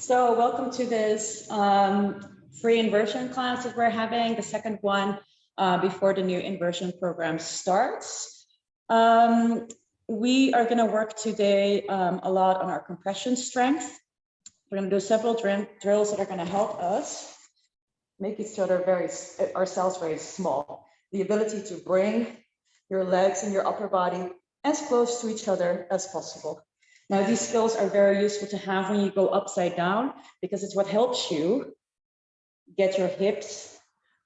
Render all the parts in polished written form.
So welcome to this free inversion class that we're having, the second one before the new inversion program starts. We are going to work today a lot on our compression strength. We're going to do several drills that are going to help us make ourselves very small. The ability to bring your legs and your upper body as close to each other as possible. Now, these skills are very useful to have when you go upside down, because it's what helps you get your hips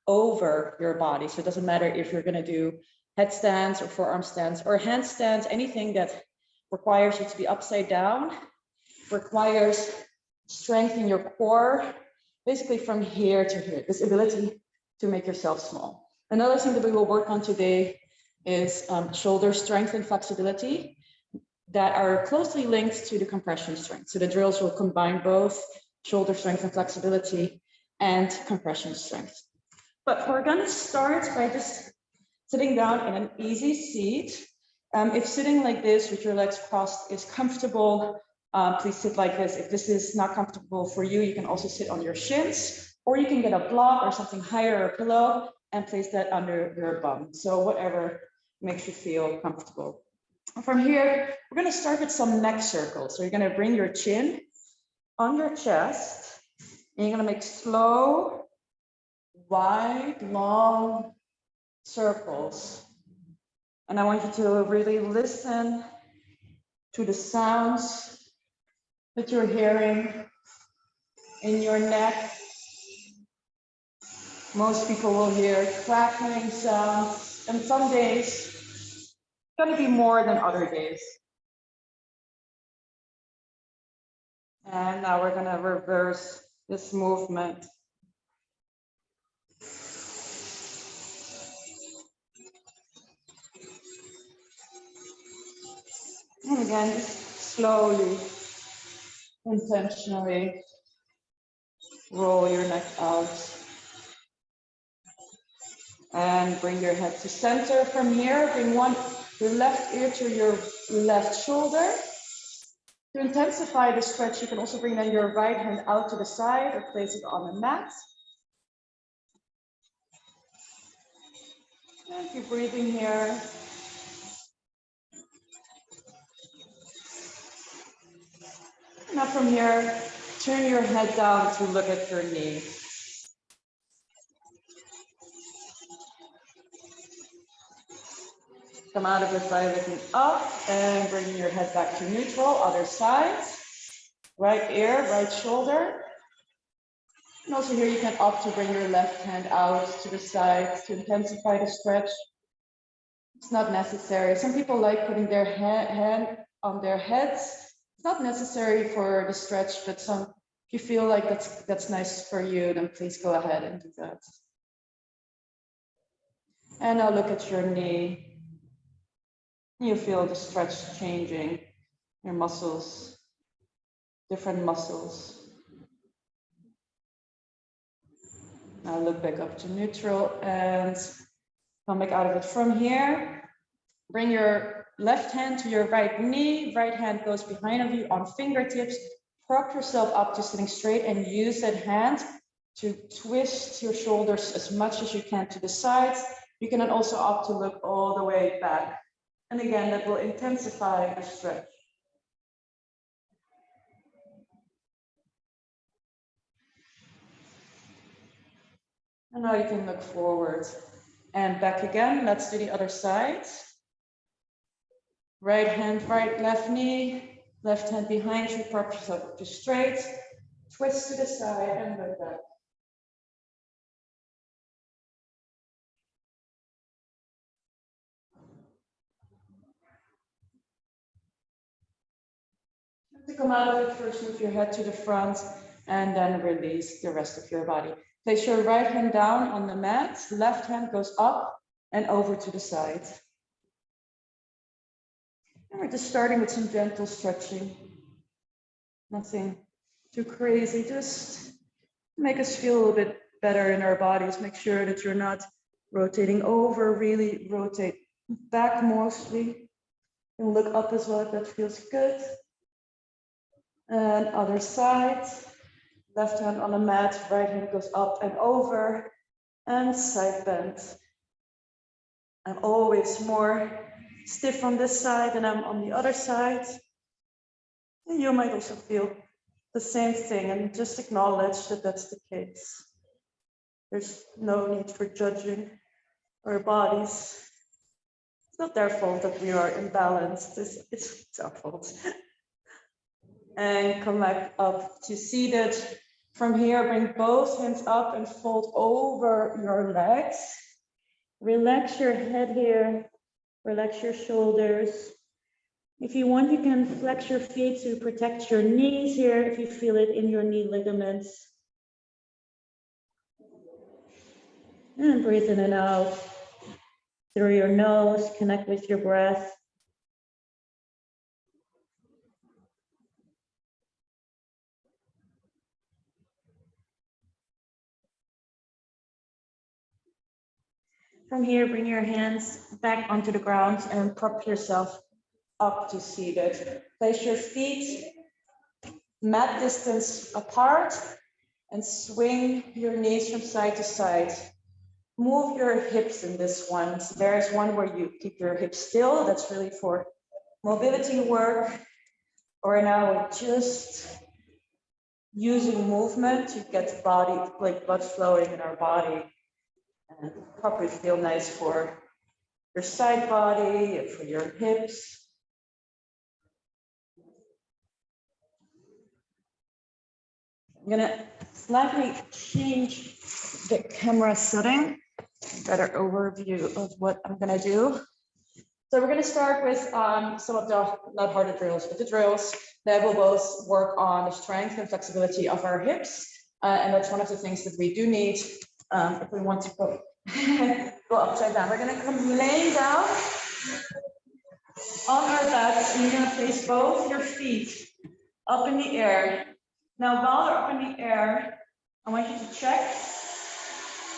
over your body. So it doesn't matter if you're going to do headstands or forearm stands or handstands, anything that requires you to be upside down requires strength in your core, basically from here to here, this ability to make yourself small. Another thing that we will work on today is shoulder strength and flexibility that are closely linked to the compression strength. So the drills will combine both shoulder strength and flexibility and compression strength. But we're going to start by just sitting down in an easy seat. If sitting like this with your legs crossed is comfortable, please sit like this. If this is not comfortable for you, you can also sit on your shins, or you can get a block or something higher, or a pillow, and place that under your bum. So whatever makes you feel comfortable. From here, we're going to start with some neck circles. So you're going to bring your chin on your chest, and you're going to make slow, wide, long circles. And I want you to really listen to the sounds that you're hearing in your neck. Most people will hear crackling sounds, and some days going to be more than other days. And now we're going to reverse this movement. And again, just slowly, intentionally roll your neck out. And bring your head to center. From here, bring your left ear to your left shoulder. To intensify the stretch, you can also bring then your right hand out to the side or place it on the mat. And keep breathing here. Now from here, turn your head down to look at your knee. Come out of it by looking up and bringing your head back to neutral. Other side. Right ear, right shoulder. And also here you can opt to bring your left hand out to the side to intensify the stretch. It's not necessary. Some people like putting their hand on their heads. It's not necessary for the stretch, but if you feel like that's nice for you, then please go ahead and do that. And now look at your knee. You feel the stretch changing, your muscles, different muscles. Now look back up to neutral and come back out of it. From here, bring your left hand to your right knee. Right hand goes behind of you on fingertips. Prop yourself up to sitting straight and use that hand to twist your shoulders as much as you can to the sides. You can then also opt to look all the way back. And again, that will intensify the stretch. And now you can look forward and back again. Let's do the other side. Right hand, right, left knee, left hand behind you, prop yourself up to straight, twist to the side and look back. To come out of it, first move your head to the front and then release the rest of your body. Place your right hand down on the mat, left hand goes up and over to the side. And we're just starting with some gentle stretching. Nothing too crazy, just make us feel a little bit better in our bodies. Make sure that you're not rotating over, really rotate back mostly. And look up as well if that feels good. And other side. Left hand on the mat, right hand goes up and over, and side bend. I'm always more stiff on this side than I'm on the other side. And you might also feel the same thing, and just acknowledge that that's the case. There's no need for judging our bodies. It's not their fault that we are imbalanced, it's our fault. And come back up to seated. From here, bring both hands up and fold over your legs. Relax your head here, relax your shoulders. If you want, you can flex your feet to protect your knees here if you feel it in your knee ligaments. And breathe in and out through your nose, connect with your breath. From here, bring your hands back onto the ground and prop yourself up to seated. Place your feet mat distance apart and swing your knees from side to side. Move your hips in this one. So there's one where you keep your hips still. That's really for mobility work. Or now we're just using movement to get body, like blood flowing in our body. And probably feel nice for your side body and for your hips. I'm gonna slightly change the camera setting, better overview of what I'm gonna do. So we're gonna start with some of the, not harder drills, but the drills that will both work on the strength and flexibility of our hips. And that's one of the things that we do need if we want to go, go upside down. We're gonna come laying down on our backs, and you're gonna place both your feet up in the air. Now, while they're up in the air, I want you to check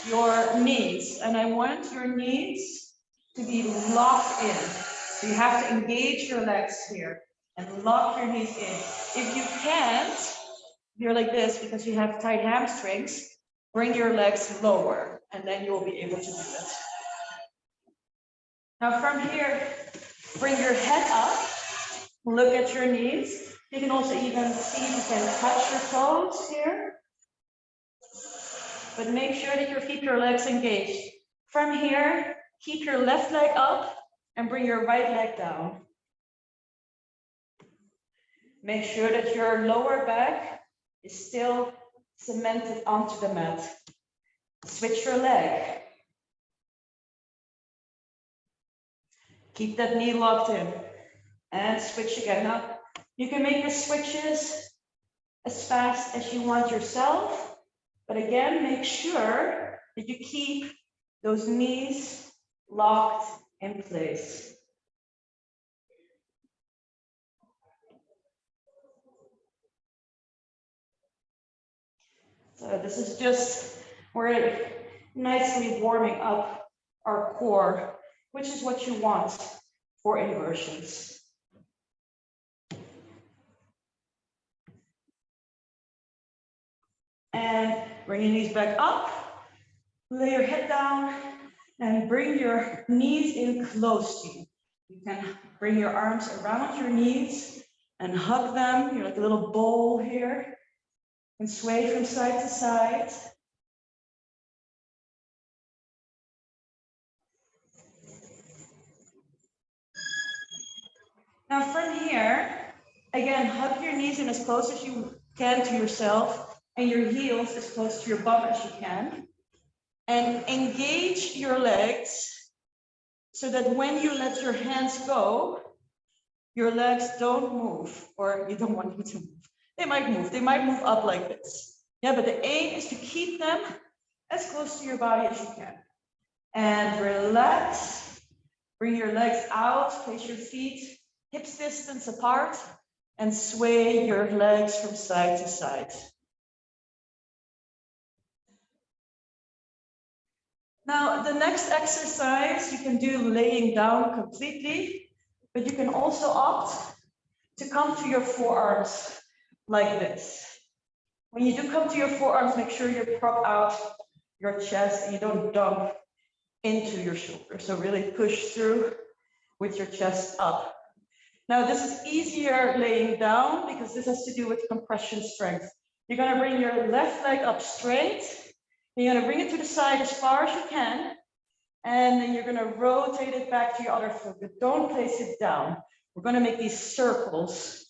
your knees, and I want your knees to be locked in. So you have to engage your legs here and lock your knees in. If you can't, you're like this because you have tight hamstrings, bring your legs lower, and then you will be able to do it. Now from here, bring your head up, look at your knees. You can also even see if you can touch your toes here. But make sure that you keep your legs engaged. From here, keep your left leg up and bring your right leg down. Make sure that your lower back is still cemented onto the mat. Switch your leg. Keep that knee locked in. And switch again. Now, you can make your switches as fast as you want yourself, but again, make sure that you keep those knees locked in place. So this is just, we're nicely warming up our core, which is what you want for inversions. And bring your knees back up, lay your head down, and bring your knees in close to you. You can bring your arms around your knees and hug them. You're like a little bowl here. And sway from side to side. Now from here, again, hug your knees in as close as you can to yourself, and your heels as close to your bum as you can. And engage your legs so that when you let your hands go, your legs don't move, or you don't want them to move. They might move up like this. Yeah, but the aim is to keep them as close to your body as you can. And relax, bring your legs out, place your feet hips distance apart, and sway your legs from side to side. Now, the next exercise you can do laying down completely, but you can also opt to come to your forearms like this. When you do come to your forearms, make sure you prop out your chest and you don't dump into your shoulder. So really push through with your chest up. Now this is easier laying down because this has to do with compression strength. You're gonna bring your left leg up straight. And you're gonna bring it to the side as far as you can. And then you're gonna rotate it back to your other foot, but don't place it down. We're gonna make these circles.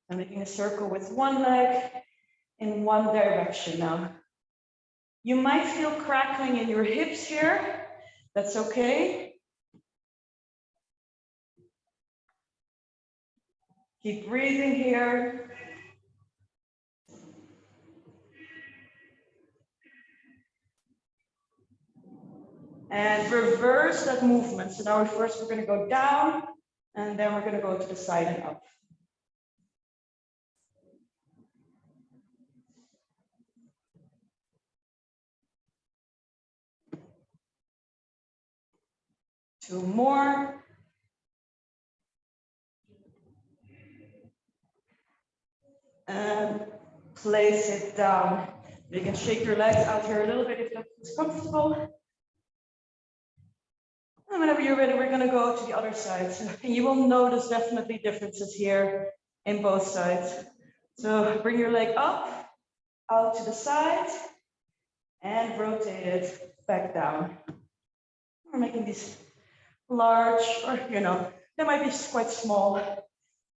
I'm making a circle with one leg in one direction now. You might feel crackling in your hips here. That's okay. Keep breathing here. And reverse that movement. So now first we're going to go down, and then we're going to go to the side and up. Two more. And place it down. You can shake your legs out here a little bit if that's comfortable. And whenever you're ready, we're going to go to the other side. So you will notice definitely differences here in both sides. So bring your leg up, out to the side, and rotate it back down. We're making these large, or they might be quite small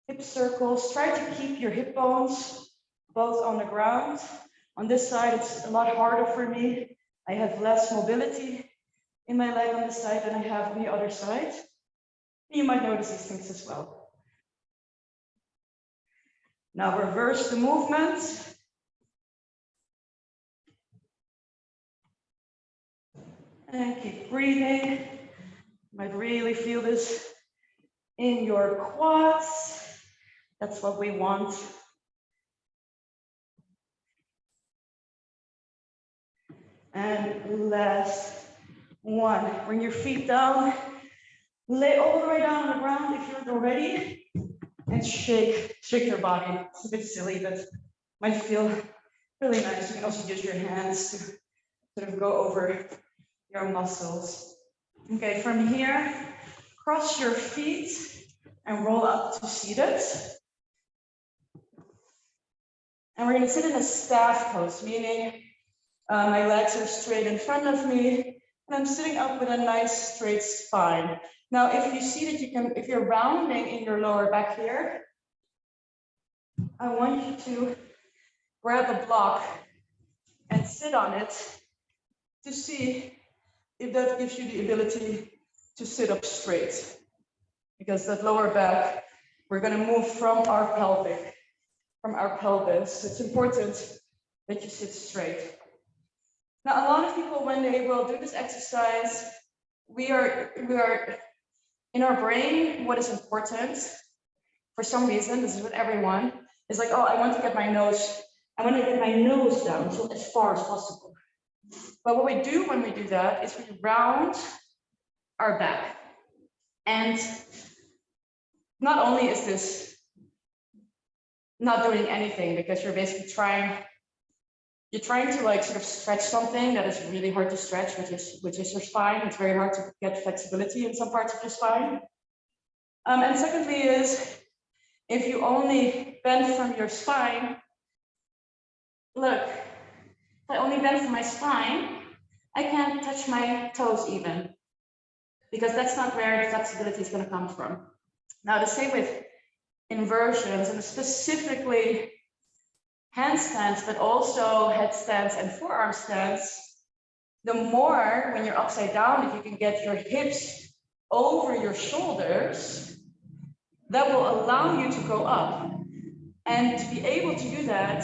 hip circles. Try to keep your hip bones both on the ground. On this side, it's a lot harder for me. I have less mobility in my leg on this side than I have on the other side. You might notice these things as well. Now reverse the movement. And keep breathing. You might really feel this in your quads. That's what we want. And last one. Bring your feet down. Lay all the way down on the ground if you're ready. And shake your body. It's a bit silly, but might feel really nice. You can also use your hands to sort of go over your muscles. Okay, from here, cross your feet and roll up to seated. And we're going to sit in a staff pose, meaning my legs are straight in front of me, and I'm sitting up with a nice straight spine. Now, if you see that you can, if you're rounding in your lower back here, I want you to grab a block and sit on it to see if that gives you the ability to sit up straight. Because that lower back, we're going to move from our pelvic, from our pelvis. It's important that you sit straight. Now, a lot of people, when they will do this exercise, we are in our brain, what is important, for some reason, this is with everyone, is like, oh, I want to get my nose down so as far as possible. But what we do when we do that is we round our back. And not only is this not doing anything, because you're basically trying to like sort of stretch something that is really hard to stretch, which is your spine. It's very hard to get flexibility in some parts of your spine. And secondly is, if you only bend from your spine, look, if I only bend from my spine, I can't touch my toes even, because that's not where the flexibility is going to come from. Now, the same with inversions, and specifically handstands, but also headstands and forearm stands. The more, when you're upside down, if you can get your hips over your shoulders, that will allow you to go up. And to be able to do that,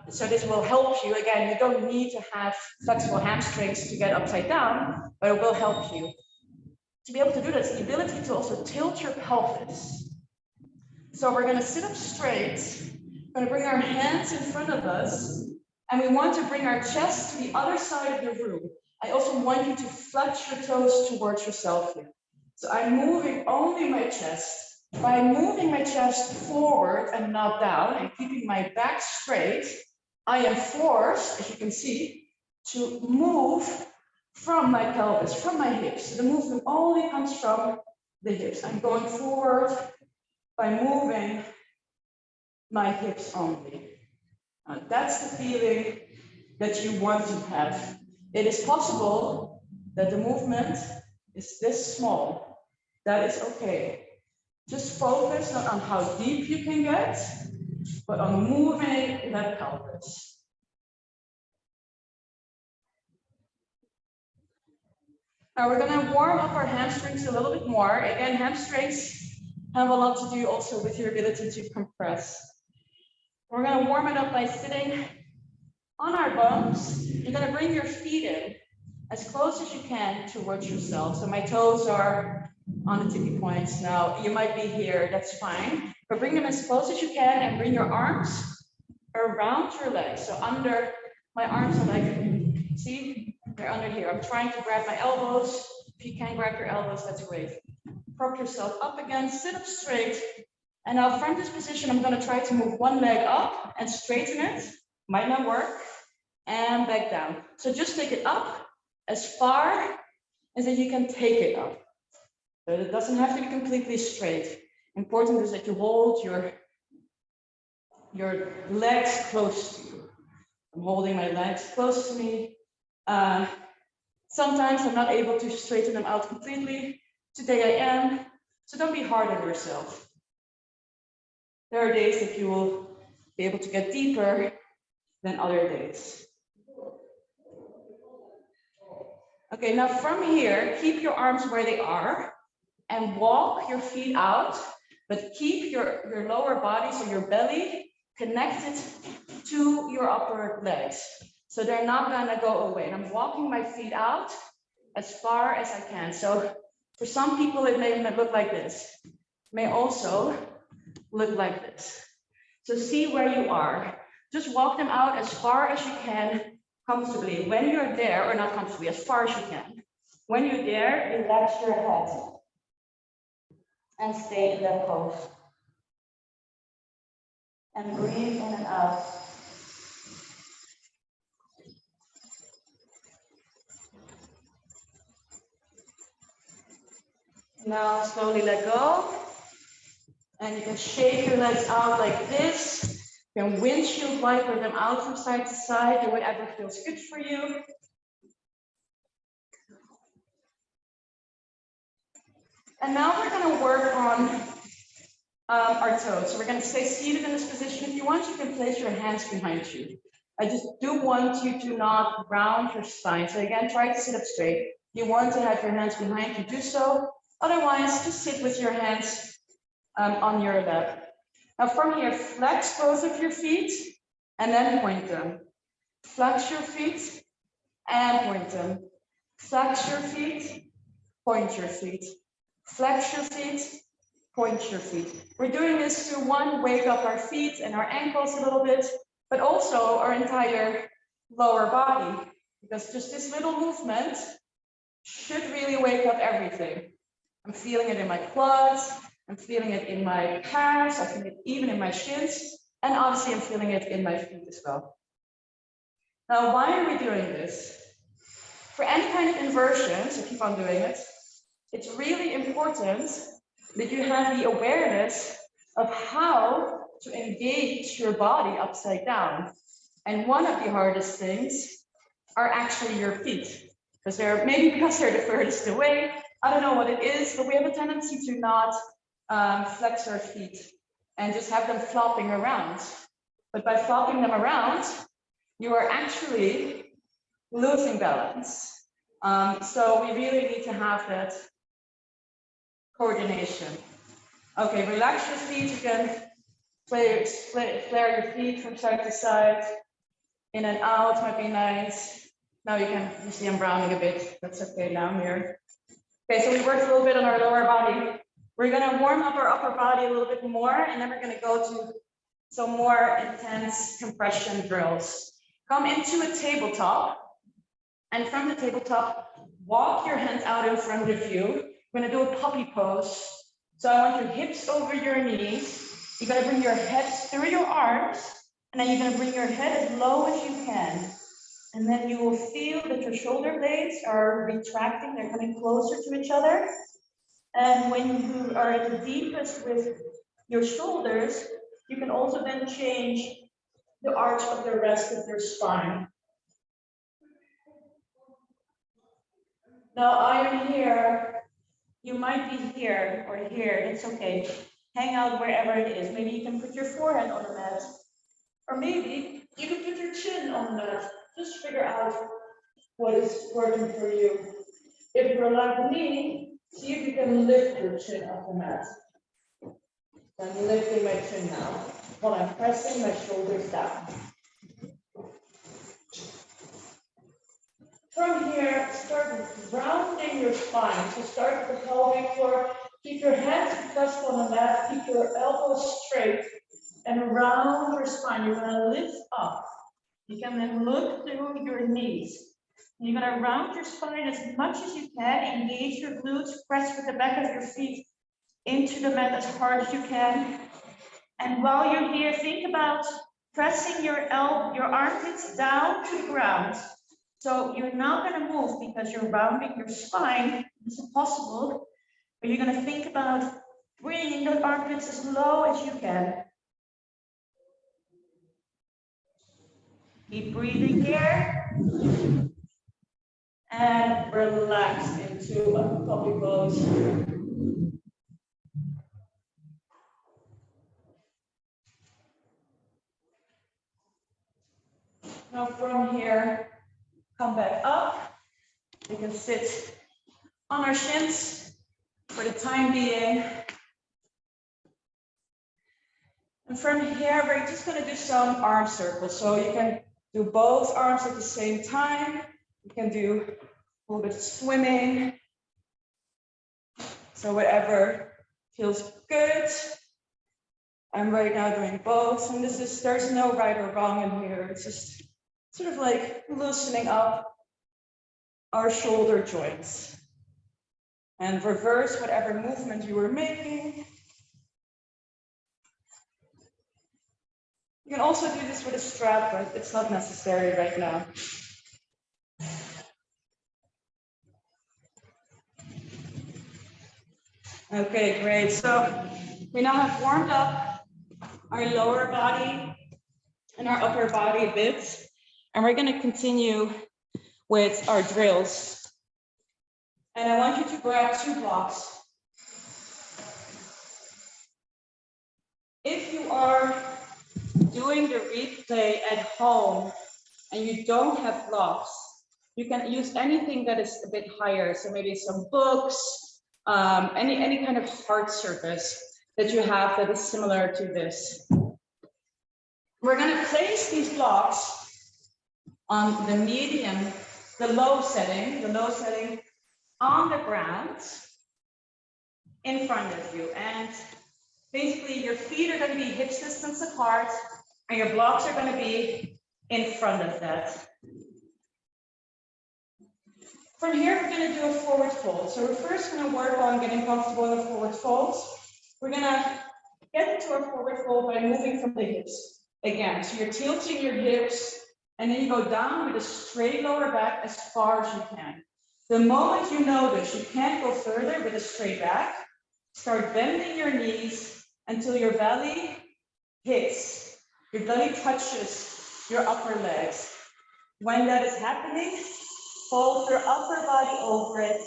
so this will help you. Again, you don't need to have flexible hamstrings to get upside down, but it will help you. To be able to do that is the ability to also tilt your pelvis. So we're going to sit up straight. We're going to bring our hands in front of us, and we want to bring our chest to the other side of the room. I also want you to flex your toes towards yourself here. So I'm moving only my chest. By moving my chest forward and not down and keeping my back straight, I am forced, as you can see, to move from my pelvis, from my hips. So the movement only comes from the hips. I'm going forward by moving my hips only. That's the feeling that you want to have. It is possible that the movement is this small. That is okay. Just focus not on how deep you can get, but on moving that pelvis. Now we're going to warm up our hamstrings a little bit more. Again, hamstrings have a lot to do also with your ability to compress. We're going to warm it up by sitting on our bums. You're going to bring your feet in as close as you can towards yourself. So my toes are on the tippy points. Now you might be here, that's fine, but bring them as close as you can and bring your arms around your legs. So under, my arms are like, see, they're under here. I'm trying to grab my elbows. If you can grab your elbows, that's great. Prop yourself up again, sit up straight. And now from this position, I'm going to try to move one leg up and straighten it. Might not work. And back down. So just take it up as far as that you can take it up. So it doesn't have to be completely straight. Important is that you hold your legs close to you. I'm holding my legs close to me. Sometimes I'm not able to straighten them out completely. Today I am. So don't be hard on yourself. There are days that you will be able to get deeper than other days. Okay, now from here, keep your arms where they are and walk your feet out, but keep your lower body, so your belly, connected to your upper legs. So they're not gonna go away. And I'm walking my feet out as far as I can. So for some people, it may look like this. It may also look like this. So see where you are. Just walk them out as far as you can comfortably. When you're there, or not comfortably, as far as you can. When you're there, relax your head and stay in that pose. And breathe in and out. Now slowly let go. And you can shake your legs out like this. You can windshield wiper them out from side to side, do whatever feels good for you. And now we're going to work on our toes. So we're going to stay seated in this position. If you want, you can place your hands behind you. I just do want you to not round your spine. So again, try to sit up straight. If you want to have your hands behind you, do so. Otherwise, just sit with your hands on your lap. Now from here, flex both of your feet and then point them. Flex your feet and point them. Flex your feet, point your feet. Flex your feet, point your feet. We're doing this to, one, wake up our feet and our ankles a little bit, but also our entire lower body, because just this little movement should really wake up everything. I'm feeling it in my quads, I'm feeling it in my calves, I feel it even in my shins, and obviously I'm feeling it in my feet as well. Now, why are we doing this? For any kind of inversion, so keep on doing it, it's really important that you have the awareness of how to engage your body upside down. And one of the hardest things are actually your feet, because they're the furthest away. I don't know what it is, but we have a tendency to not flex our feet and just have them flopping around. But by flopping them around, you are actually losing balance. So we really need to have that coordination. Okay, relax your feet. You can flare your feet from side to side. In and out might be nice. Now you see I'm browning a bit. That's okay now here. Okay, so we worked a little bit on our lower body. We're gonna warm up our upper body a little bit more, and then we're gonna go to some more intense compression drills. Come into a tabletop, and from the tabletop, walk your hands out in front of you. We're gonna do a puppy pose. So I want your hips over your knees. You're gonna bring your head through your arms, And then you're going to bring your head as low as you can. And then you will feel that your shoulder blades are retracting, they're coming closer to each other. And when you are at the deepest with your shoulders, you can also then change the arch of the rest of your spine. Now I am here. You might be here or here, it's okay. Hang out wherever it is. Maybe you can put your forehead on the mat. Or maybe you can put your chin on the mat. Just figure out what is working for you. If you're like me, see if you can lift your chin off the mat. I'm lifting my chin now while I'm pressing my shoulders down. From here, start rounding your spine. So start with the pelvic floor. Keep your hands pressed on the mat. Keep your elbows straight and round your spine. You're going to lift up. You can then look through your knees. You're going to round your spine as much as you can. Engage your glutes. Press with the back of your feet into the mat as hard as you can. And while you're here, think about pressing your armpits down to the ground. So you're not going to move because you're rounding your spine. It's impossible. But you're going to think about bringing the armpits as low as you can. Keep breathing here. And relax into a puppy pose. Now from here, come back up. We can sit on our shins for the time being. And from here, we're just going to do some arm circles. So you can do both arms at the same time. You can do a little bit of swimming. So whatever feels good. I'm right now doing both. And there's no right or wrong in here. It's just sort of like loosening up our shoulder joints. And reverse whatever movement you were making. You can also do this with a strap, but it's not necessary right now. Okay, great. So we now have warmed up our lower body and our upper body a bit. And we're going to continue with our drills. And I want you to grab 2 blocks. If you are doing the replay at home and you don't have blocks, you can use anything that is a bit higher. So maybe some books, any kind of hard surface that you have that is similar to this. We're going to place these blocks on the medium, the low setting on the ground in front of you. And basically your feet are going to be hips distance apart and your blocks are going to be in front of that. From here, we're going to do a forward fold. So we're first going to work on getting comfortable in a forward fold. We're going to get into a forward fold by moving from the hips. Again, so you're tilting your hips and then you go down with a straight lower back as far as you can. The moment you notice you can't go further with a straight back, start bending your knees until your belly hits, your belly touches your upper legs. When that is happening, fold your upper body over it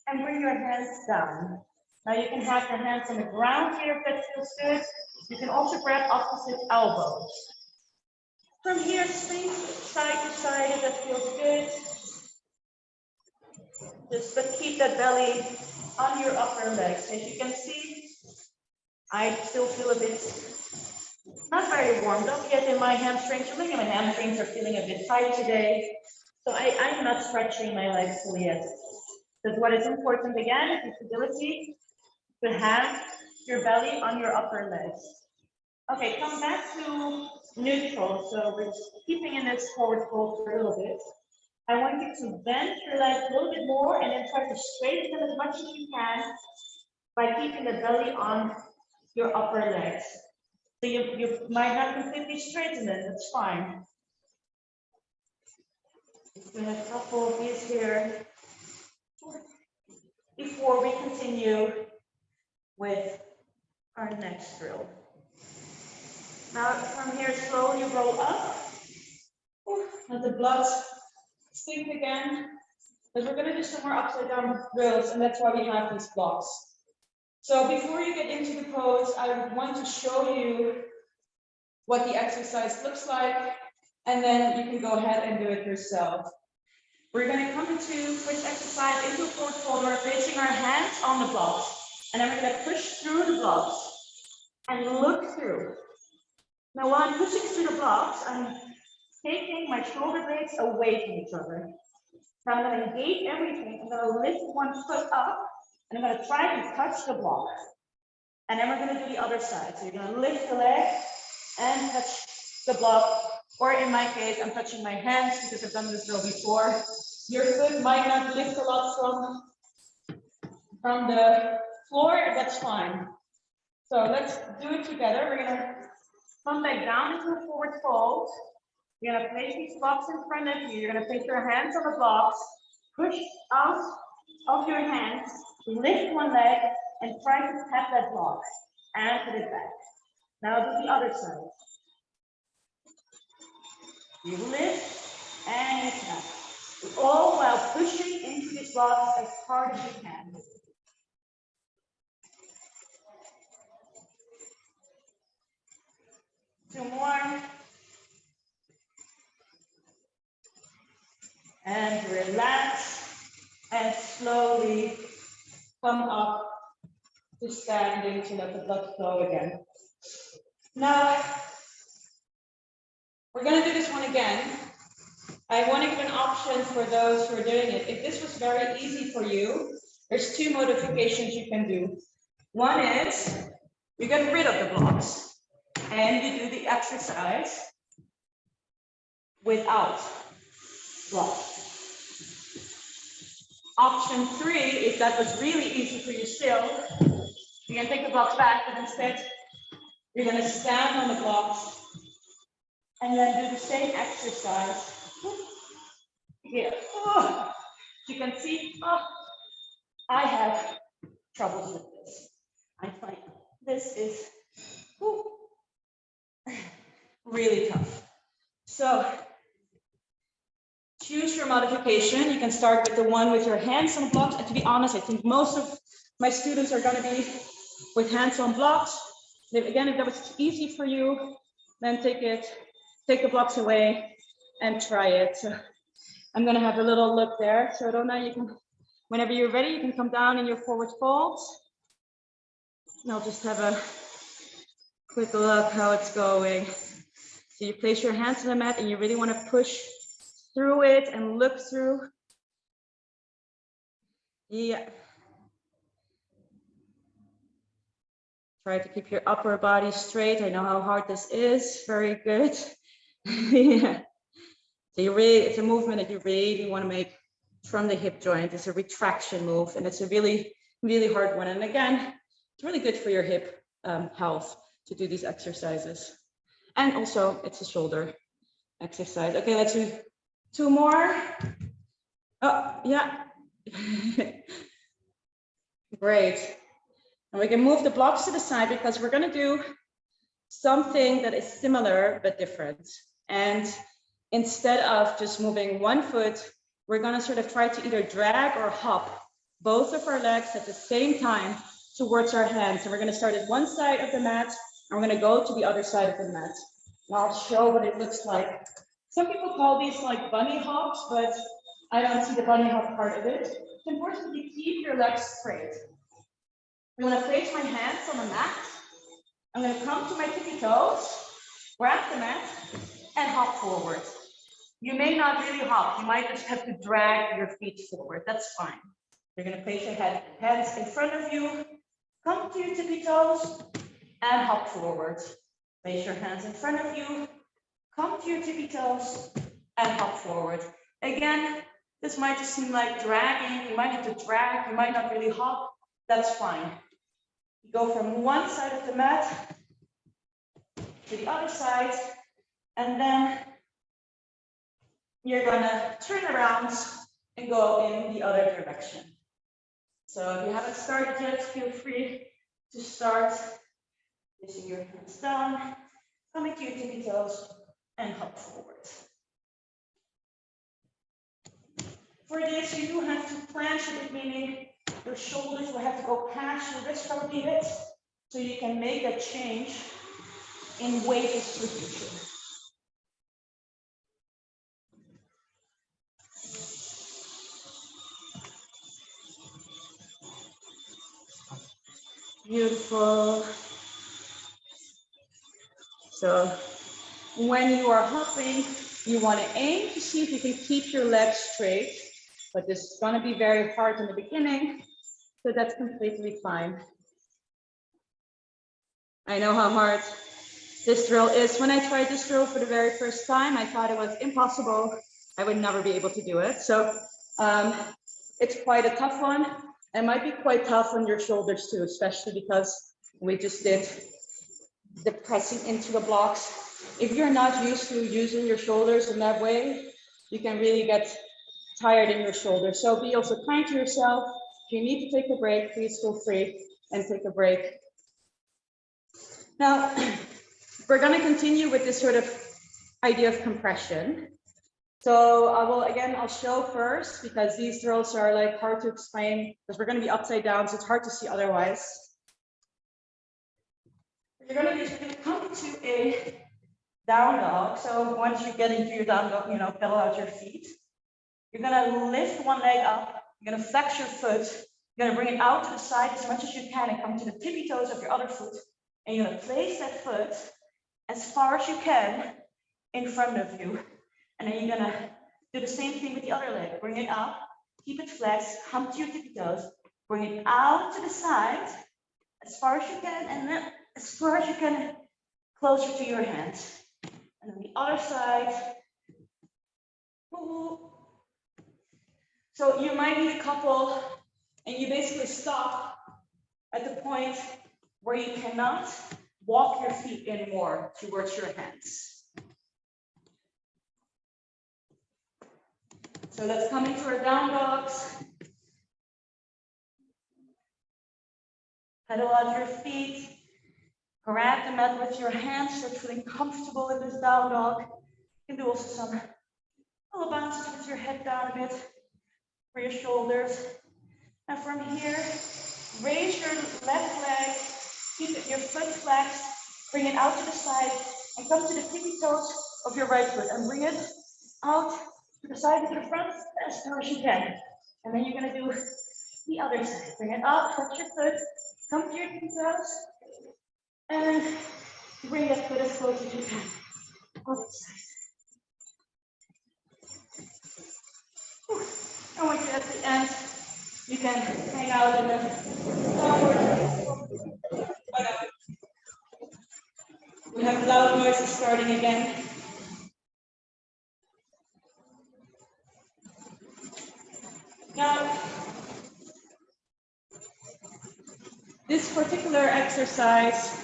and bring your hands down. Now you can have your hands on the ground here if that feels good. You can also grab opposite elbows. From here, swing side to side if that feels good. But keep that belly on your upper legs. As you can see, I still feel a bit not very warmed up yet in my hamstrings. I think my hamstrings are feeling a bit tight today. So I'm not stretching my legs fully yet. But what is important again is the ability to have your belly on your upper legs. Okay, come back to neutral. So we're keeping in this forward fold for a little bit. I want you to bend your legs a little bit more and then try to straighten them as much as you can by keeping the belly on your upper legs. So you might not completely straighten it, that's fine. Just doing a couple of these here before we continue with our next drill. Now from here, slowly roll up. Let the blood sink again. But we're gonna do some more upside down drills, and that's why we have these blocks. So before you get into the pose, I want to show you what the exercise looks like, and then you can go ahead and do it yourself. We're gonna come into this exercise into a forward fold. We're placing our hands on the blocks, and then we're gonna push through the blocks and look through. Now, while I'm pushing through the blocks, I'm taking my shoulder blades away from each other. Now I'm going to engage everything. I'm going to lift one foot up, and I'm going to try to touch the block. And then we're going to do the other side. So you're going to lift the leg and touch the block. Or in my case, I'm touching my hands because I've done this drill before. Your foot might not lift a lot from the floor, that's fine. So let's do it together. We're going to come back down into a forward fold. You're going to place these blocks in front of you. You're going to place your hands on the blocks, push out of your hands, lift one leg, and try to tap that block and put it back. Now do the other side. You lift and you tap. All while pushing into these blocks as hard as you can. Two more. And relax and slowly come up to standing to let the blood flow again. Now, we're going to do this one again. I want to give an option for those who are doing it. If this was very easy for you, there's two modifications you can do. One is you get rid of the blocks and you do the exercise without blocks. Option 3, if that was really easy for you still, you can take the blocks back, but instead you're going to stand on the blocks and then do the same exercise here. Oh, you can see, I have troubles with this. I find this is really tough. So choose your modification. You can start with the one with your hands on blocks. And to be honest, I think most of my students are going to be with hands on blocks. Again, if that was easy for you, then take the blocks away and try it. So I'm going to have a little look there. So Rona, you can, whenever you're ready, you can come down in your forward folds. And I'll just have a quick look how it's going. So you place your hands on the mat and you really want to push through it and look through. Yeah. Try to keep your upper body straight. I know how hard this is. Very good. Yeah. So you really, it's a movement that you really want to make from the hip joint. It's a retraction move, and it's a really, really hard one. And again, it's really good for your hip health to do these exercises. And also, it's a shoulder exercise. Okay, let's do 2 more. Oh, yeah. Great. And we can move the blocks to the side because we're going to do something that is similar but different. And instead of just moving one foot, we're going to sort of try to either drag or hop both of our legs at the same time towards our hands. And we're going to start at one side of the mat, and we're going to go to the other side of the mat. And I'll show what it looks like. Some people call these like bunny hops, but I don't see the bunny hop part of it. It's important to keep your legs straight. I'm going to place my hands on the mat. I'm going to come to my tippy toes, grab the mat, and hop forward. You may not really hop. You might just have to drag your feet forward. That's fine. You're going to place your hands in front of you, come to your tippy toes, and hop forward. Place your hands in front of you, come to your tippy toes, and hop forward. Again, this might just seem like dragging. You might have to drag. You might not really hop. That's fine. You go from one side of the mat to the other side, and then you're gonna turn around and go in the other direction. So if you haven't started yet, feel free to start placing your hands down, coming to your tippy toes, and hop forward. For this, you do have to planche a bit, meaning your shoulders will have to go past your wrist probably a bit, so you can make a change in weight distribution. Beautiful. So when you are hopping, you want to aim to see if you can keep your legs straight, but this is going to be very hard in the beginning, so that's completely fine. I know how hard this drill is. When I tried this drill for the very first time, I thought it was impossible. I would never be able to do it. So it's quite a tough one. It might be quite tough on your shoulders too, especially because we just did the pressing into the blocks. If you're not used to using your shoulders in that way, you can really get tired in your shoulders. So be also kind to yourself. If you need to take a break, please feel free and take a break. Now, we're going to continue with this sort of idea of compression. So I'll show first, because these drills are like hard to explain because we're going to be upside down, so it's hard to see otherwise. What you're going to do is you're going to come to a down dog. So once you get into your down dog, pedal out your feet. You're going to lift one leg up. You're going to flex your foot. You're going to bring it out to the side as much as you can and come to the tippy toes of your other foot. And you're going to place that foot as far as you can in front of you. And then you're going to do the same thing with the other leg. Bring it up, keep it flexed, come to your tippy toes, bring it out to the side as far as you can, and then as far as you can, closer to your hands. And then the other side. So you might need a couple, and you basically stop at the point where you cannot walk your feet anymore towards your hands. So let's come into our down dogs. Pedal out your feet. Grab the mat with your hands so you're feeling comfortable in this down dog. You can do also some little bounces with your head down a bit for your shoulders. And from here, raise your left leg, keep your foot flexed, bring it out to the side, and come to the tippy toes of your right foot and bring it out to the side of your front as far as you can. And then you're going to do the other side. Bring it out, touch your foot, come to your tippy toes, and bring that foot as close as you can. Other side. And once you're at the end, you can hang out in the downward. We have loud noises starting again. Now, this particular exercise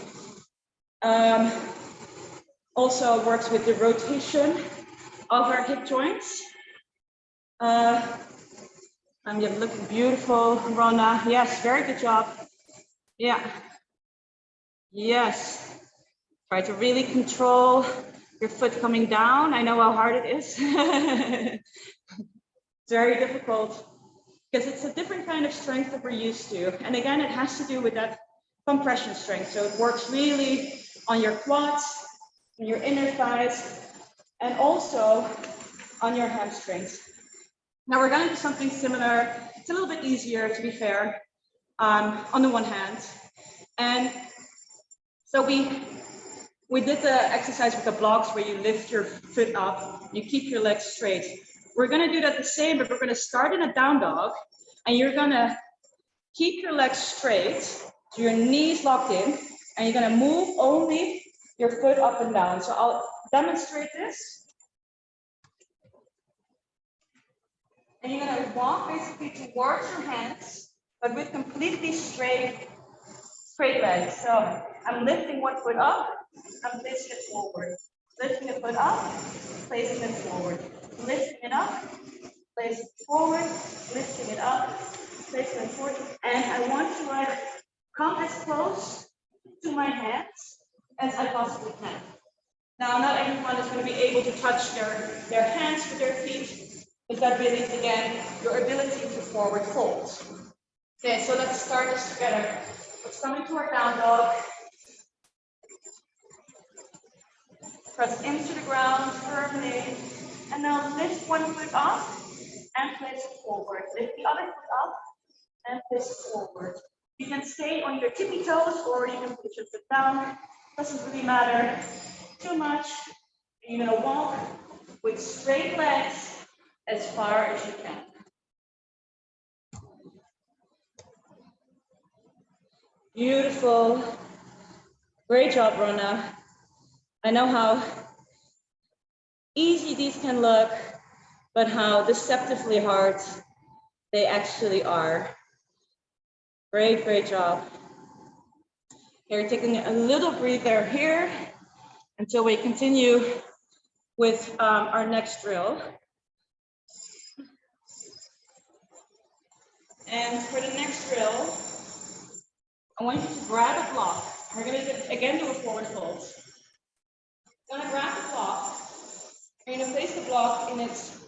also works with the rotation of our hip joints. And you're looking beautiful, Rona. Yes, very good job. Yeah. Yes. Try to really control your foot coming down. I know how hard it is. It's very difficult because it's a different kind of strength that we're used to. And again, it has to do with that compression strength. So it works really on your quads, on your inner thighs, and also on your hamstrings. Now we're going to do something similar. It's a little bit easier, to be fair, on the one hand. And so we did the exercise with the blocks where you lift your foot up, you keep your legs straight. We're going to do that the same, but we're going to start in a down dog, and you're going to keep your legs straight, so your knees locked in, and you're going to move only your foot up and down. So I'll demonstrate this. And you're going to walk basically towards your hands, but with completely straight legs. So I'm lifting one foot up, I'm placing it forward. Lifting the foot up, placing it forward. Lifting it up, placing it forward, lifting it up, placing it forward. And I want to come as close to my hands as I possibly can. Now, not everyone is going to be able to touch their hands with their feet, because that really is, again, your ability to forward fold. Okay, so let's start this together. Let's come into our down dog. Press into the ground firmly. And now lift one foot up and place it forward. Lift the other foot up and place it forward. You can stay on your tippy toes or you can put your foot down. Doesn't really matter too much. You're going to walk with straight legs as far as you can. Beautiful. Great job, Rona. I know how easy these can look, but how deceptively hard they actually are. Great, great job. Here, taking a little breather here until we continue with our next drill. And for the next drill, I want you to grab a block. We're going to again do a forward fold. You're going to grab the block. You're going to place the block in its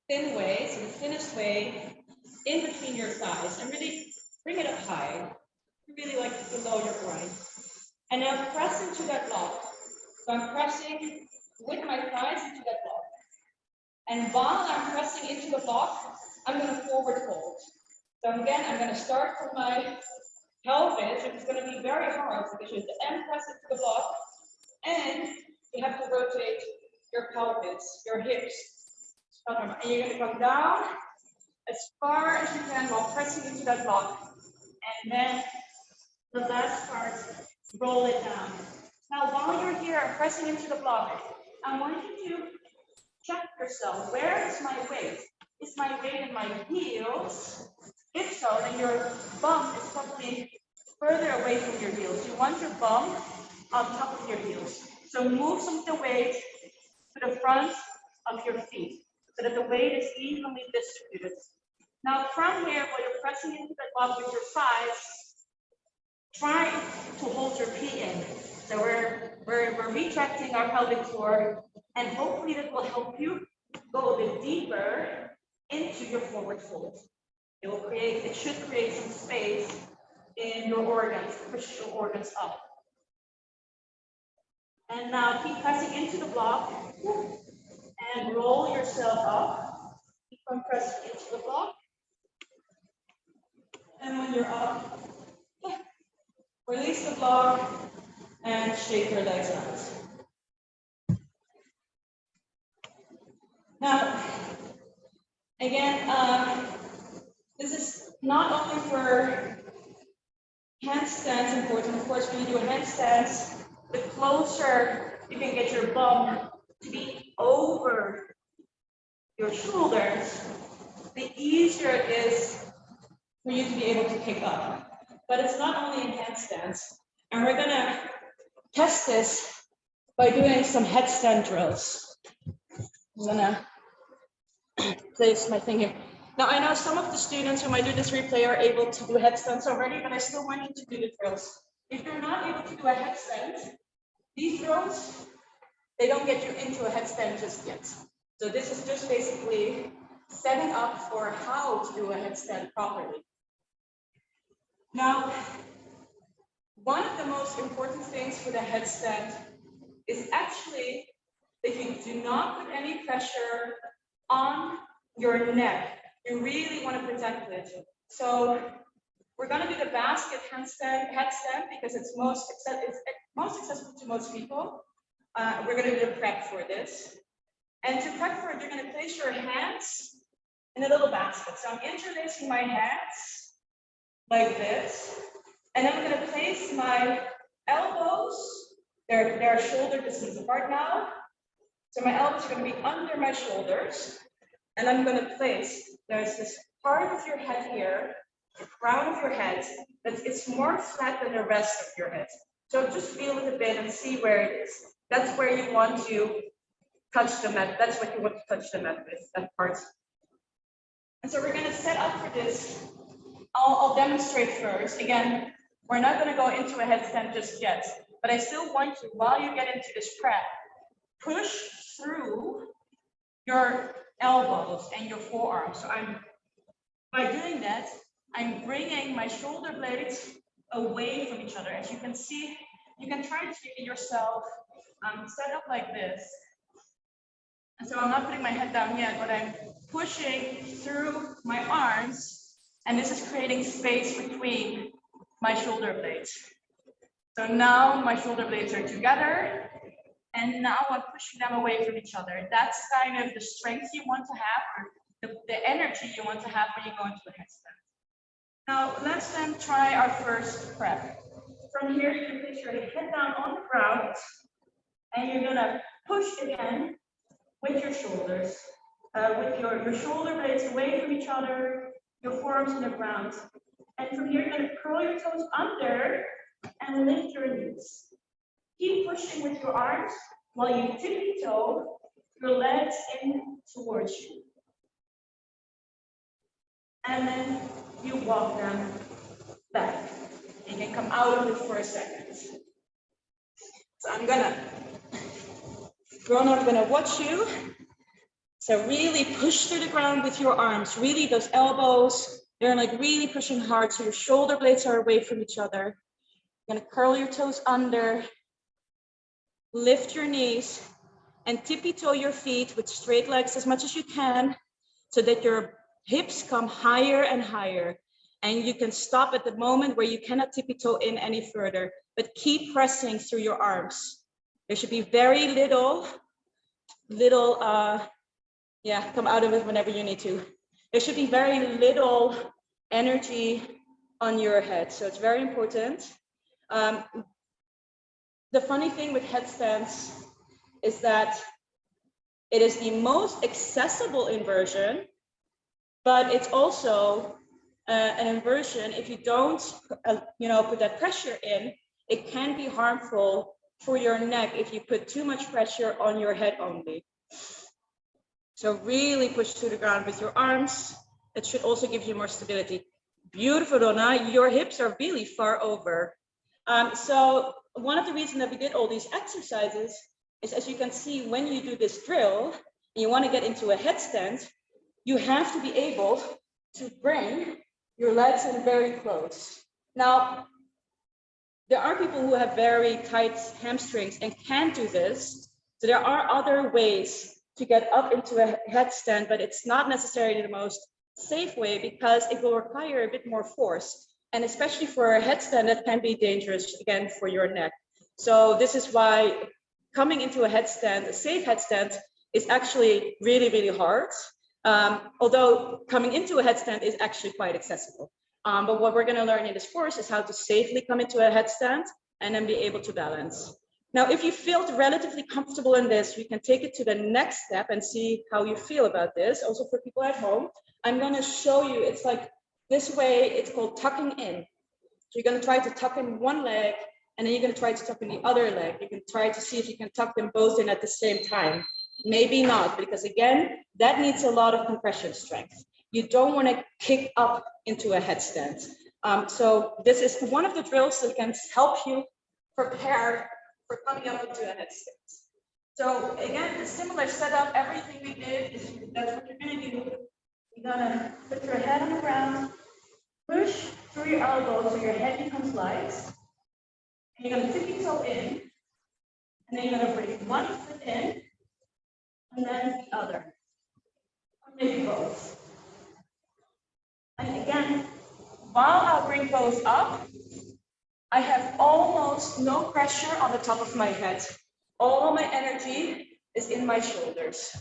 thin way, so the thinnest way, in between your thighs, and really bring it up high. Really like below your groin. And now press into that block. So I'm pressing with my thighs into that block. And while I'm pressing into the block, I'm going to forward fold. So again, I'm going to start from my pelvis, which is going to be very hard because you have to press into the block, and you have to rotate your pelvis, your hips. And you're going to come down as far as you can while pressing into that block. And then the last part, roll it down. Now, while you're here pressing into the block, I want you to check yourself. Where is my weight? Is my weight in my heels? If so, then your bum is probably further away from your heels. You want your bum on top of your heels. So move some of the weight to the front of your feet so that the weight is evenly distributed. Now, from here, while you're pressing into the block with your thighs, try to hold your pee in. So we're retracting our pelvic floor, and hopefully that will help you go a bit deeper into your forward fold. It should create some space in your organs, push your organs up. And now keep pressing into the block and roll yourself up. Keep on pressing into the block. And when you're up, release the block and shake your legs out. Now, again, this is not only for handstands important. Of course, when you do a handstand, the closer you can get your bum to be over your shoulders, the easier it is for you to be able to pick up. But it's not only in handstands. And we're gonna test this by doing some headstand drills. I'm gonna place my thing here. Now, I know some of the students who might do this replay are able to do headstands already, but I still want you to do the drills. If you're not able to do a headstand, these drills, they don't get you into a headstand just yet. So this is just basically setting up for how to do a headstand properly. Now, one of the most important things for the headstand is actually that you do not put any pressure on your neck. You really want to protect it. So we're going to do the basket headstand because it's most accessible to most people. We're going to do the prep for this. And to prep for it, you're going to place your hands in a little basket. So I'm interlacing my hands like this. And then I'm going to place my elbows. They're shoulder distance apart now. So my elbows are going to be under my shoulders. And I'm going to place, there's this part of your head here, the crown of your head, that it's more flat than the rest of your head. So just feel it a bit and see where it is. That's where you want to touch the mat. That's what you want to touch the mat with, that part. And so we're going to set up for this. I'll demonstrate first. Again, we're not going to go into a headstand just yet, but I still want you, while you get into this prep, push through your elbows and your forearms. So by doing that, I'm bringing my shoulder blades away from each other. As you can see, you can try to figure yourself set up like this. And so I'm not putting my head down yet, but I'm pushing through my arms, and this is creating space between my shoulder blades. So now my shoulder blades are together, and now I'm pushing them away from each other. That's kind of the strength you want to have, or the energy you want to have when you go into a headstand. Now let's then try our first prep. From here, you can place your head down on the ground, and you're gonna push again with your shoulders, with your shoulder blades away from each other, your forearms on the ground. And from here, you're gonna curl your toes under and lift your knees. Keep pushing with your arms while you tippy-toe your legs in towards you. And then you walk them back. You can come out of it for a second. So I'm gonna watch you. So really push through the ground with your arms, really those elbows, they're like really pushing hard so your shoulder blades are away from each other. You're gonna curl your toes under, lift your knees, and tippy-toe your feet with straight legs as much as you can so that your hips come higher and higher. And you can stop at the moment where you cannot tippy-toe in any further, but keep pressing through your arms. There should be very little, come out of it whenever you need to. There should be very little energy on your head. So it's very important. The funny thing with headstands is that it is the most accessible inversion, but it's also an inversion. If you don't, put that pressure in, it can be harmful for your neck if you put too much pressure on your head only. So really push to the ground with your arms. It should also give you more stability. Beautiful, Donna. Your hips are really far over. So one of the reasons that we did all these exercises is, as you can see, when you do this drill and you want to get into a headstand, you have to be able to bring your legs in very close. Now, there are people who have very tight hamstrings and can't do this. So there are other ways to get up into a headstand, but it's not necessarily the most safe way because it will require a bit more force. And especially for a headstand, that can be dangerous, again, for your neck. So this is why coming into a headstand, a safe headstand, is actually really, really hard. Although coming into a headstand is actually quite accessible. But what we're going to learn in this course is how to safely come into a headstand and then be able to balance. Now, if you feel relatively comfortable in this, we can take it to the next step and see how you feel about this. Also for people at home, I'm going to show you, it's like this way, it's called tucking in. So you're going to try to tuck in one leg, and then you're going to try to tuck in the other leg. You can try to see if you can tuck them both in at the same time. Maybe not, because again, that needs a lot of compression strength. You don't want to kick up into a headstand. So this is one of the drills that can help you prepare for coming up into a headstand. So again, the similar setup, everything we did is that's what you're going to do. You're going to put your head on the ground, push through your elbows so your head becomes light. And you're going to tippy-toe in, and then you're going to bring one foot in, and then the other, or maybe both. And again, while I'll bring both up, I have almost no pressure on the top of my head. All my energy is in my shoulders.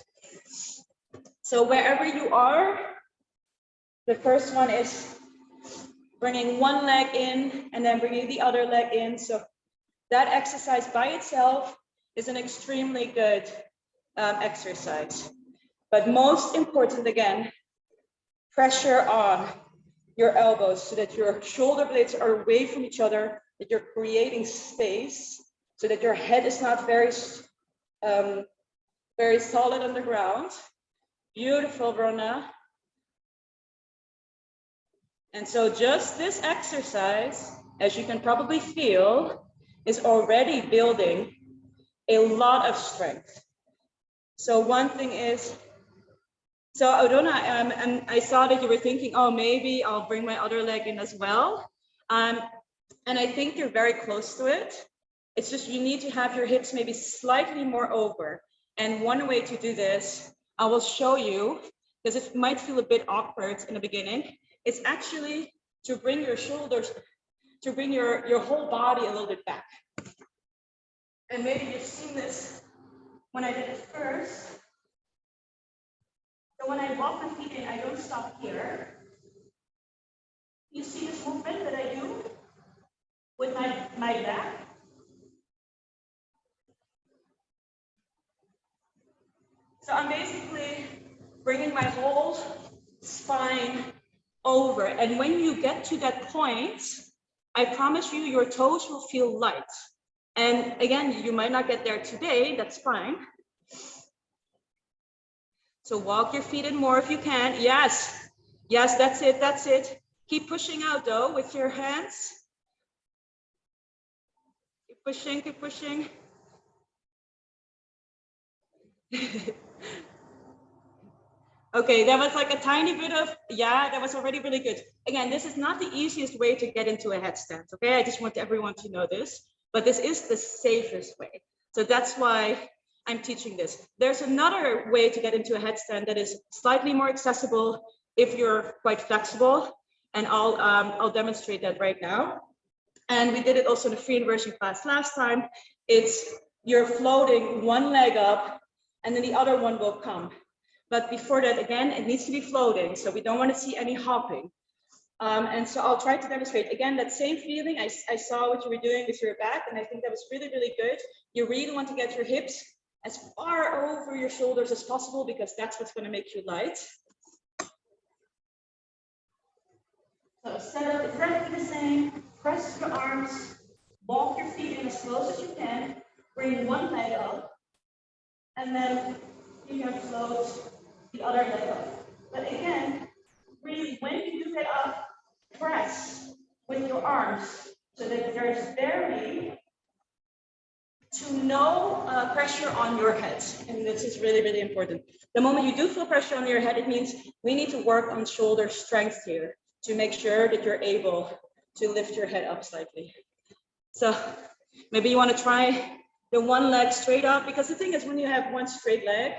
So wherever you are, the first one is bringing one leg in and then bringing the other leg in. So that exercise by itself is an extremely good exercise. But most important, again, pressure on your elbows so that your shoulder blades are away from each other that you're creating space so that your head is not very solid on the ground. Beautiful, Bruna. And so just this exercise, as you can probably feel, is already building a lot of strength. So one thing is, so Odona, and I saw that you were thinking, oh, maybe I'll bring my other leg in as well. And I think you're very close to it. It's just you need to have your hips maybe slightly more over. And one way to do this, I will show you, because it might feel a bit awkward in the beginning. It's actually to bring your shoulders, to bring your whole body a little bit back. And maybe you've seen this when I did it first. So when I walk my feet in, I don't stop here. You see this movement that I do with my back? So I'm basically bringing my whole spine over. And when you get to that point, I promise you, your toes will feel light. And again, you might not get there today, that's fine. So walk your feet in more if you can. Yes, yes, that's it, that's it. Keep pushing out though with your hands. Keep pushing, keep pushing. Okay, that was like a tiny bit of, yeah, that was already really good. Again, this is not the easiest way to get into a headstand, okay? I just want everyone to know this, but this is the safest way. So that's why I'm teaching this. There's another way to get into a headstand that is slightly more accessible if you're quite flexible, and I'll demonstrate that right now. And we did it also in the free inversion class last time. It's you're floating one leg up and then the other one will come. But before that, again, it needs to be floating. So we don't want to see any hopping. And so I'll try to demonstrate. Again, that same feeling, I saw what you were doing with your back, and I think that was really, really good. You really want to get your hips as far over your shoulders as possible, because that's what's going to make you light. So set up exactly the same. Press your arms, walk your feet in as close as you can, bring one leg up, and then you can float the other leg up. But again, really, when you do get up, press with your arms so that there's very no pressure on your head. And this is really, really important. The moment you do feel pressure on your head, it means we need to work on shoulder strength here to make sure that you're able to lift your head up slightly. So maybe you want to try the one leg straight up, because the thing is, when you have one straight leg,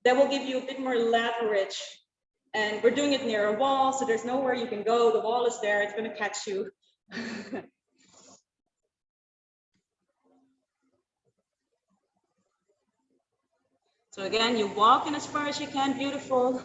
that will give you a bit more leverage. And we're doing it near a wall, so there's nowhere you can go. The wall is there, it's going to catch you. So again, you walk in as far as you can, beautiful.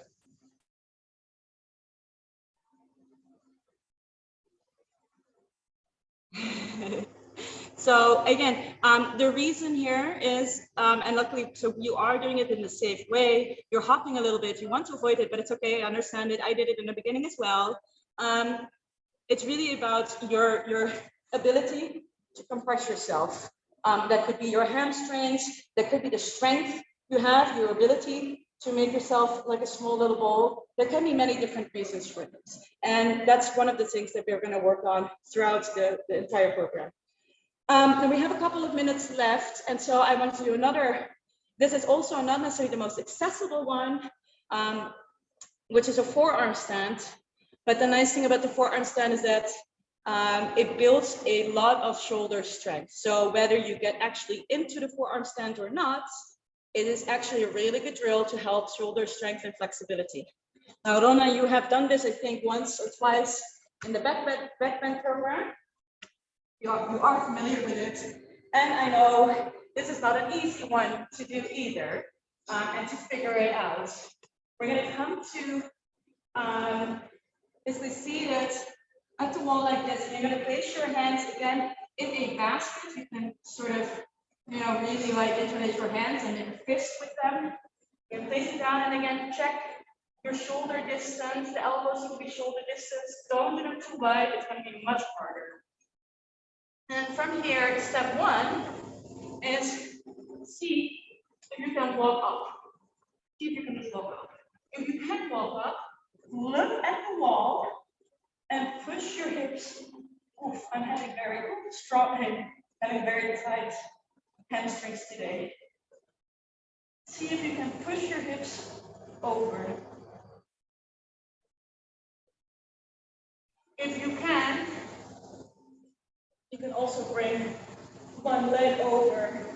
So again, the reason here is, and luckily, so you are doing it in the safe way. You're hopping a little bit. You want to avoid it, but it's okay. I understand it. I did it in the beginning as well. It's really about your ability to compress yourself. That could be your hamstrings. That could be the strength you have, your ability to make yourself like a small little ball. There can be many different reasons for this. And that's one of the things that we're going to work on throughout the entire program. And we have a couple of minutes left. And so I want to do another, this is also not necessarily the most accessible one, which is a forearm stand. But the nice thing about the forearm stand is that it builds a lot of shoulder strength. So whether you get actually into the forearm stand or not, it is actually a really good drill to help shoulder strength and flexibility. Now, Rona, you have done this, I think, once or twice in the back bend program. You are familiar with it. And I know this is not an easy one to do either, and to figure it out. We're going to come to basically seated at the wall like this. And you're going to place your hands again in a basket. You can sort of, really like interlace your hands and then fist with them. You can place it down, and again, check your shoulder distance. The elbows need to be shoulder distance. Don't do them too wide. It's going to be much harder. And from here, step one is see if you can walk up. See if you can just walk up. If you can't walk up, look at the wall and push your hips. Oof, I'm having very strong, having very tight hamstrings today. See if you can push your hips over. If you can also bring one leg over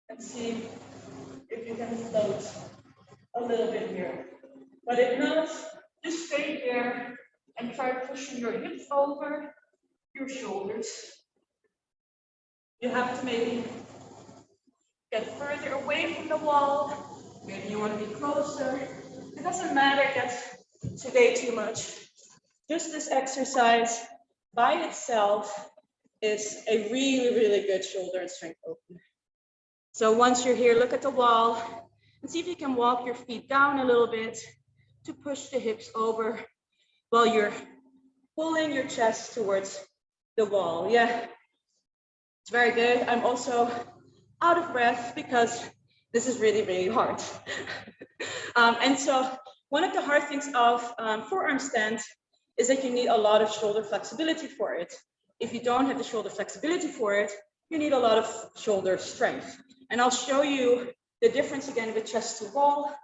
and see if you can float a little bit here. But if not, just stay here and try pushing your hips over your shoulders. You have to maybe get further away from the wall. Maybe you want to be closer. It doesn't matter that's today too much. Just this exercise by itself is a really, really good shoulder and strength opener. So once you're here, look at the wall and see if you can walk your feet down a little bit to push the hips over while you're pulling your chest towards the wall. Yeah, it's very good. I'm also out of breath because this is really, really hard. And so one of the hard things of forearm stand is that you need a lot of shoulder flexibility for it. If you don't have the shoulder flexibility for it, you need a lot of shoulder strength. And I'll show you the difference again with chest to wall.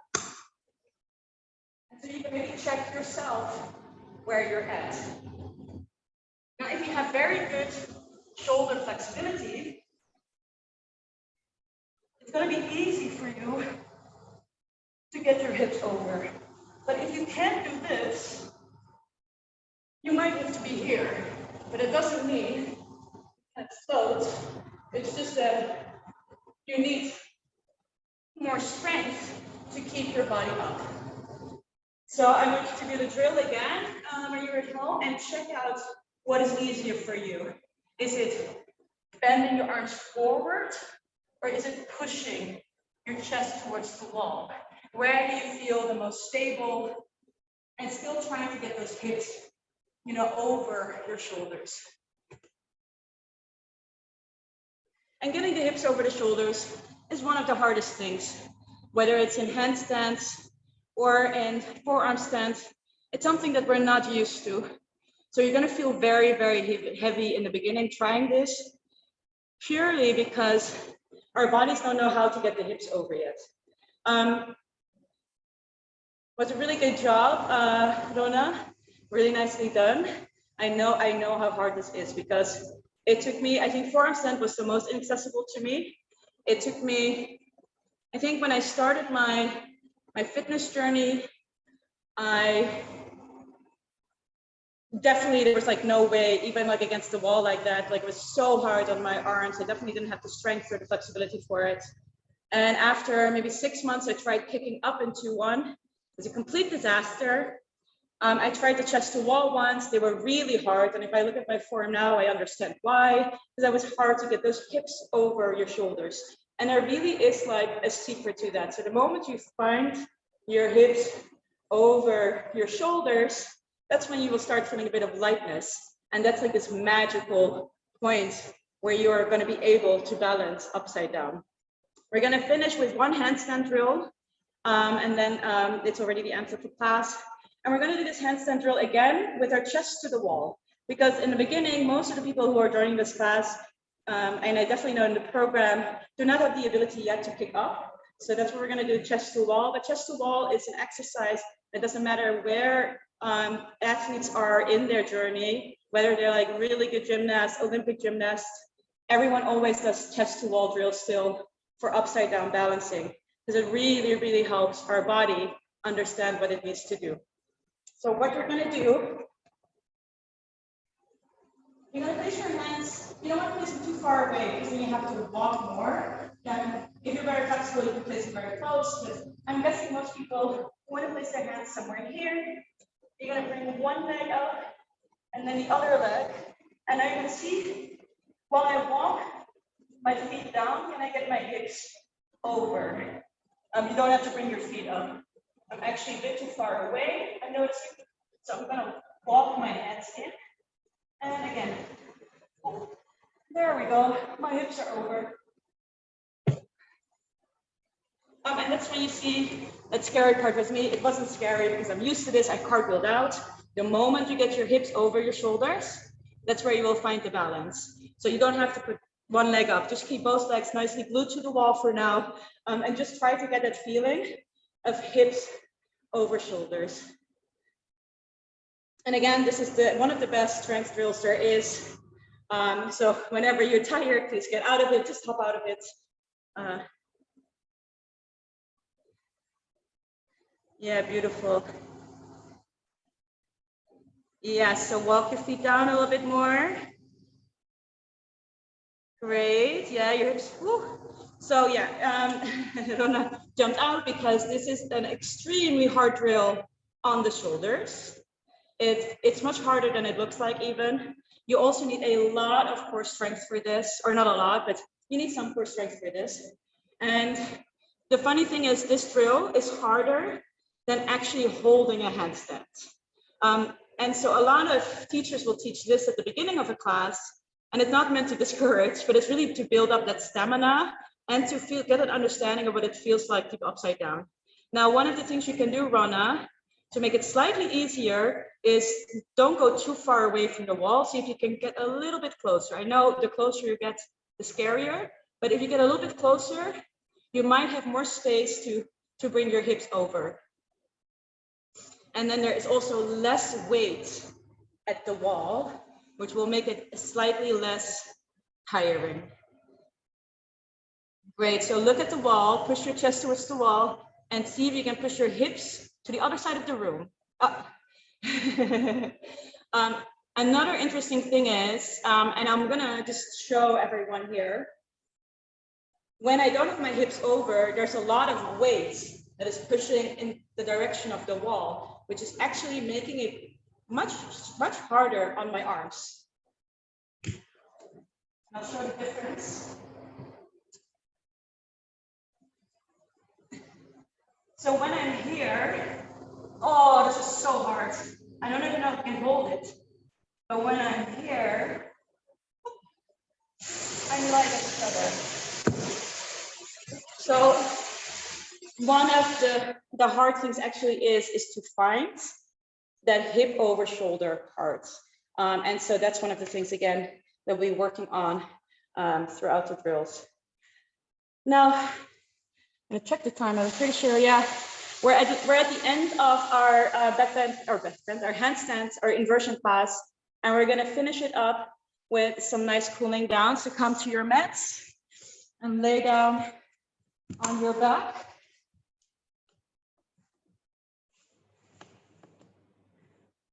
And so you can maybe check yourself where you're at. Now, if you have very good shoulder flexibility, it's going to be easy for you to get your hips over. But if you can't do this, you might have to be here. But it doesn't mean that float. It's just that you need more strength to keep your body up. So I want you to do the drill again when you're at home and check out what is easier for you. Is it bending your arms forward or is it pushing your chest towards the wall? Where do you feel the most stable and still trying to get those hips, over your shoulders? And getting the hips over the shoulders is one of the hardest things, whether it's in handstands or in forearm stands. It's something that we're not used to. So you're going to feel very, very heavy in the beginning trying this, purely because our bodies don't know how to get the hips over yet. Was a really good job, Rona. Really nicely done. I know how hard this is because it took me, I think forearm stand was the most inaccessible to me. It took me, I think when I started my fitness journey, there was like no way, even like against the wall like that, like it was so hard on my arms. I definitely didn't have the strength or the flexibility for it. And after maybe 6 months, I tried kicking up into one. It was a complete disaster. I tried the chest to wall once. They were really hard. And if I look at my form now, I understand why, because it was hard to get those hips over your shoulders. And there really is like a secret to that. So the moment you find your hips over your shoulders, that's when you will start feeling a bit of lightness. And that's like this magical point where you're going to be able to balance upside down. We're going to finish with one handstand drill. And then it's already the answer for class. And we're going to do this handstand drill again with our chest to the wall. Because in the beginning, most of the people who are joining this class, and I definitely know in the program, do not have the ability yet to kick up. So that's what we're going to do, chest to wall. But chest to wall is an exercise that doesn't matter where athletes are in their journey, whether they're like really good gymnasts, Olympic gymnasts, everyone always does chest to wall drills still for upside down balancing, because it really, really helps our body understand what it needs to do. So what you're going to do, you're going to place your hands, you don't want to place them too far away because then you have to walk more. And if you're very flexible, you can place them very close, but I'm guessing most people want to place their hands somewhere in here. You're going to bring one leg up and then the other leg. And now you're going to see, while I walk my feet down, can I get my hips over? You don't have to bring your feet up. I'm actually a bit too far away, I'm noticing. So I'm going to walk my hands in. And again, There we go. My hips are over. And that's when you see that scary part with me. It wasn't scary because I'm used to this. I cartwheeled out. The moment you get your hips over your shoulders, that's where you will find the balance. So you don't have to put one leg up. Just keep both legs nicely glued to the wall for now. And just try to get that feeling of hips over shoulders. And again, this is one of the best strength drills there is. So whenever you're tired, please get out of it, just hop out of it. Yeah, beautiful. Yeah, so walk your feet down a little bit more. Great, yeah, your hips, woo. So yeah, Rona jumped out because this is an extremely hard drill on the shoulders. It's much harder than it looks like even. You also need a lot of core strength for this, or not a lot, but you need some core strength for this. And the funny thing is this drill is harder than actually holding a handstand. And so a lot of teachers will teach this at the beginning of a class, and it's not meant to discourage, but it's really to build up that stamina and to get an understanding of what it feels like to go upside down. Now, one of the things you can do, Rana, to make it slightly easier is don't go too far away from the wall. See if you can get a little bit closer. I know the closer you get, the scarier, but if you get a little bit closer, you might have more space to bring your hips over. And then there is also less weight at the wall, which will make it slightly less tiring. Great, so look at the wall, push your chest towards the wall, and see if you can push your hips to the other side of the room. Another interesting thing is, and I'm gonna just show everyone here, when I don't have my hips over, there's a lot of weight that is pushing in the direction of the wall, which is actually making it much harder on my arms. I'll show the difference. So when I'm here, oh, this is so hard. I don't even know if I can hold it. But when I'm here, I'm light as a feather. So one of the hard things actually is to find that hip over shoulder part. And so that's one of the things, again, that we're working on throughout the drills. Now, I'm gonna check the time. I'm pretty sure, yeah. We're at the end of our our handstands, our inversion class, and we're gonna finish it up with some nice cooling down. So come to your mats and lay down on your back.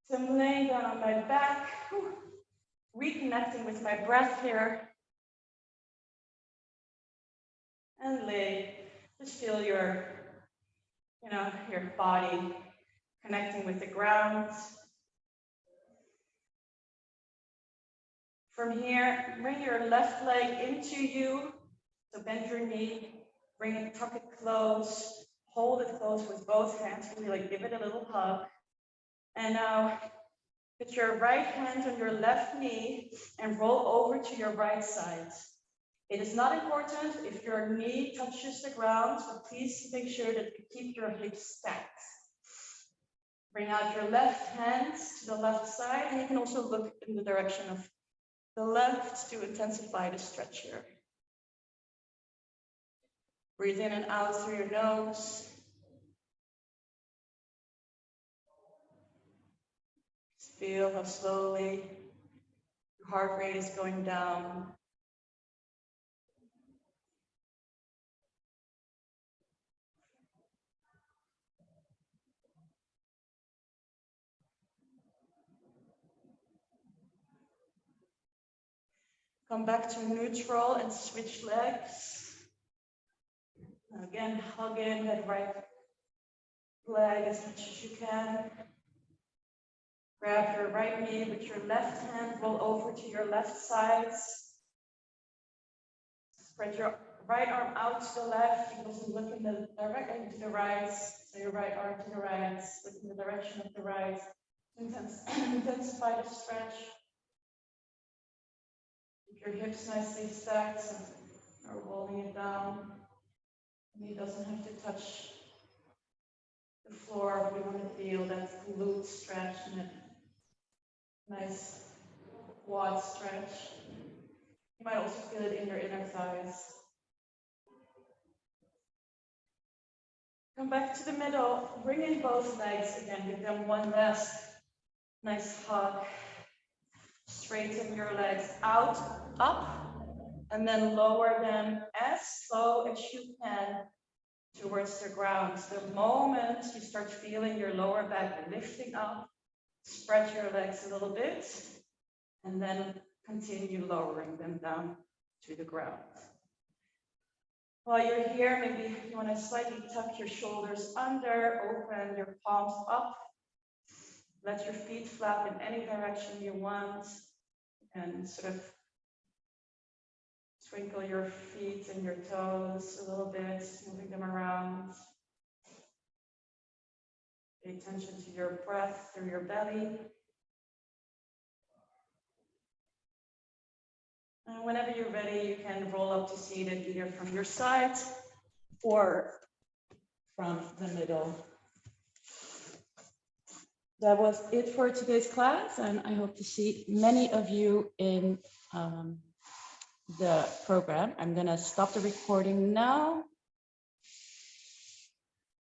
So I'm laying down on my back, reconnecting with my breath here. And lay, just feel your body connecting with the ground. From here, bring your left leg into you. So bend your knee, bring it, tuck it close, hold it close with both hands, really like give it a little hug. And now put your right hand on your left knee and roll over to your right side. It is not important if your knee touches the ground, but please make sure that you keep your hips stacked. Bring out your left hand to the left side, and you can also look in the direction of the left to intensify the stretch here. Breathe in and out through your nose. Just feel how slowly your heart rate is going down. Come back to neutral and switch legs. Again, hug in that right leg as much as you can. Grab your right knee with your left hand, roll over to your left side. Spread your right arm out to the left. You can also look in the direction to the right. So your right arm to the right, look in the direction of the right. Intensify the stretch. Your hips nicely stacked, so or rolling it down. Knee doesn't have to touch the floor. We want to feel that glute stretch and a nice quad stretch. You might also feel it in your inner thighs. Come back to the middle. Bring in both legs again. Give them one last nice hug. Straighten your legs out, up, and then lower them as slow as you can towards the ground. The moment you start feeling your lower back lifting up, spread your legs a little bit, and then continue lowering them down to the ground. While you're here, maybe you want to slightly tuck your shoulders under, open your palms up. Let your feet flap in any direction you want, and sort of twinkle your feet and your toes a little bit, moving them around. Pay attention to your breath through your belly. And whenever you're ready, you can roll up to seated either from your side or from the middle. That was it for today's class, and I hope to see many of you in the program. I'm going to stop the recording now.